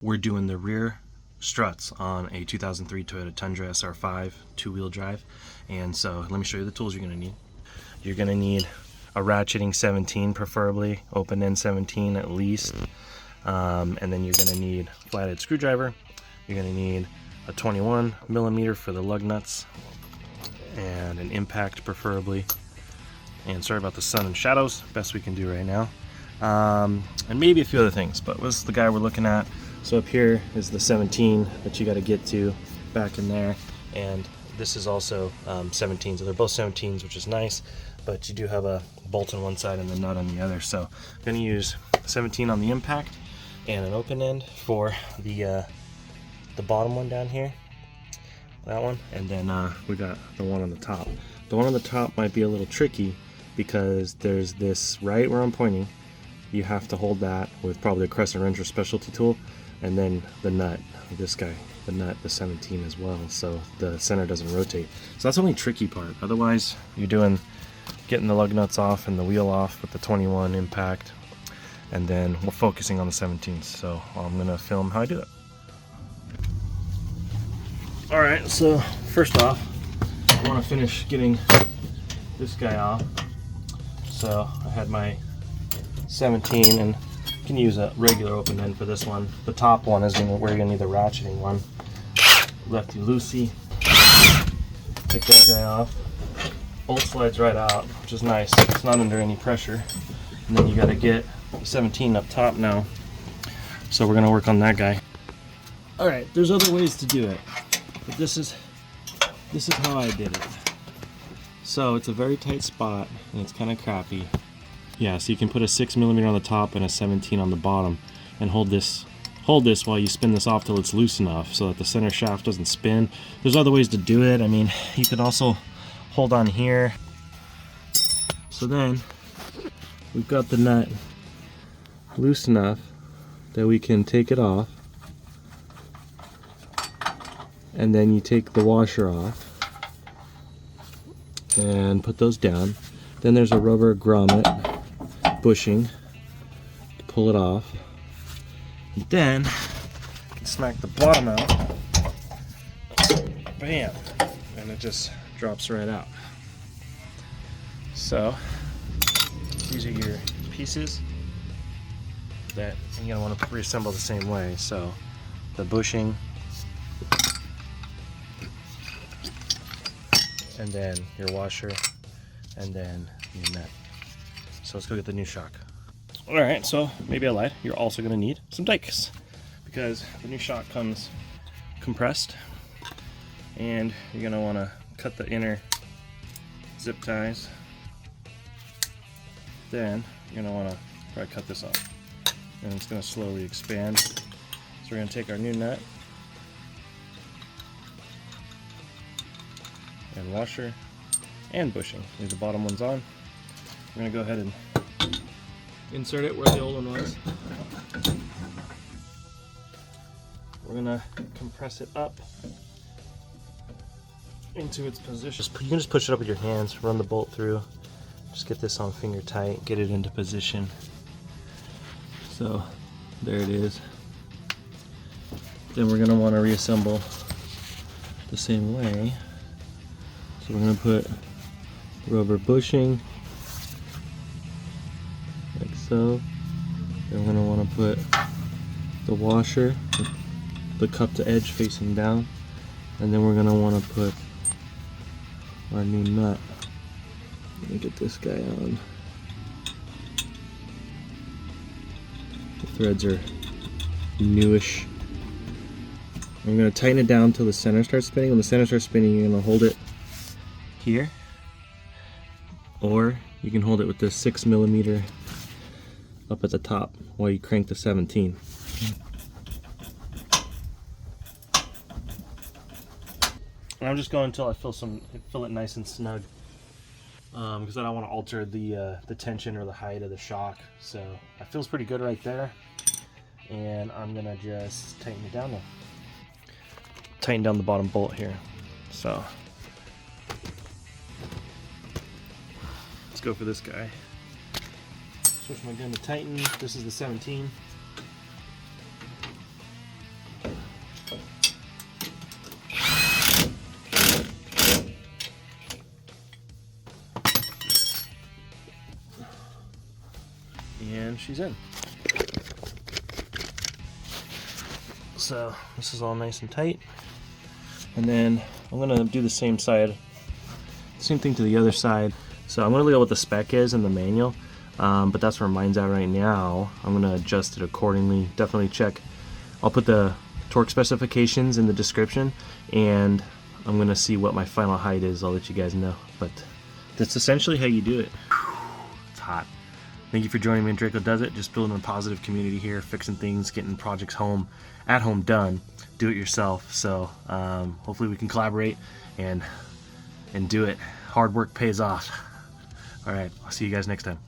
We're doing the rear struts on a 2003 Toyota Tundra SR5 two-wheel drive. And so let me show you the tools you're going to need. You're going to need a ratcheting 17, preferably open end 17 at least, and then you're going to need a flathead screwdriver. You're going to need a 21 millimeter for the lug nuts and an impact preferably. And sorry about the sun and shadows, best we can do right now. And maybe a few other things, but what's the guy we're looking at? So up here is the 17 that you got to get to back in there, and this is also 17, so they're both 17s, which is nice, but you do have a bolt on one side and the nut on the other. So I'm going to use 17 on the impact and an open end for the bottom one down here, that one, and then we got the one on the top. The one on the top might be a little tricky because there's this right where I'm pointing. You have to hold that with probably a crescent wrench or specialty tool, and then the nut, this guy, the nut, the 17 as well, so the center doesn't rotate. So that's the only tricky part. Otherwise, you're getting the lug nuts off and the wheel off with the 21 impact, and then we're focusing on the 17s. So I'm gonna film how I do that. All right, so first off, I want to finish getting this guy off. So I had my 17, and you can use a regular open end for this one. The top one is where you're gonna need the ratcheting one. Lefty loosey. Take that guy off. Bolt slides right out, which is nice. It's not under any pressure. And then you gotta get the 17 up top now. So we're gonna work on that guy. All right, there's other ways to do it, but this is how I did it. So it's a very tight spot and it's kind of crappy. Yeah, so you can put a 6 millimeter on the top and a 17 on the bottom, and hold this while you spin this off till it's loose enough so that the center shaft doesn't spin. There's other ways to do it. I mean, you could also hold on here. So then we've got the nut loose enough that we can take it off, and then you take the washer off and put those down. Then there's a rubber grommet bushing to pull it off, and then you can smack the bottom out, bam, and it just drops right out. So these are your pieces that you're gonna want to reassemble the same way. So the bushing, and then your washer, and then your nut. So let's go get the new shock. All right, so maybe I lied. You're also gonna need some dikes because the new shock comes compressed, and you're gonna wanna cut the inner zip ties. Then you're gonna wanna probably cut this off, and it's gonna slowly expand. So we're gonna take our new nut and washer and bushing. Leave the bottom ones on. We're gonna go ahead and insert it where the old one was. We're gonna compress it up into its position. You can just push it up with your hands, run the bolt through. Just get this on finger tight, get it into position. So there it is. Then we're gonna wanna reassemble the same way. So we're gonna put rubber bushing like so. Then we're gonna want to put the washer, the cup to edge facing down, and then we're gonna want to put our new nut. Let me get this guy on. The threads are newish. I'm gonna tighten it down till the center starts spinning. When the center starts spinning, you're gonna hold it here, or you can hold it with the 6 millimeter up at the top while you crank the 17. And I'm just going until I feel it nice and snug, because I don't want to alter the tension or the height of the shock. So it feels pretty good right there, and I'm gonna just tighten it down now. Tighten down the bottom bolt here. So let's go for this guy. Switch my gun to Titan. This is the 17. she's in. So this is all nice and tight. And then I'm gonna do the same side, same thing to the other side. So I'm gonna look at what the spec is in the manual, but that's where mine's at right now. I'm gonna adjust it accordingly. Definitely check. I'll put the torque specifications in the description, and I'm gonna see what my final height is. I'll let you guys know, but that's essentially how you do it. It's hot. Thank you for joining me in Draco Does It. Just building a positive community here, fixing things, getting projects at home done. Do it yourself. So hopefully we can collaborate and do it. Hard work pays off. All right, I'll see you guys next time.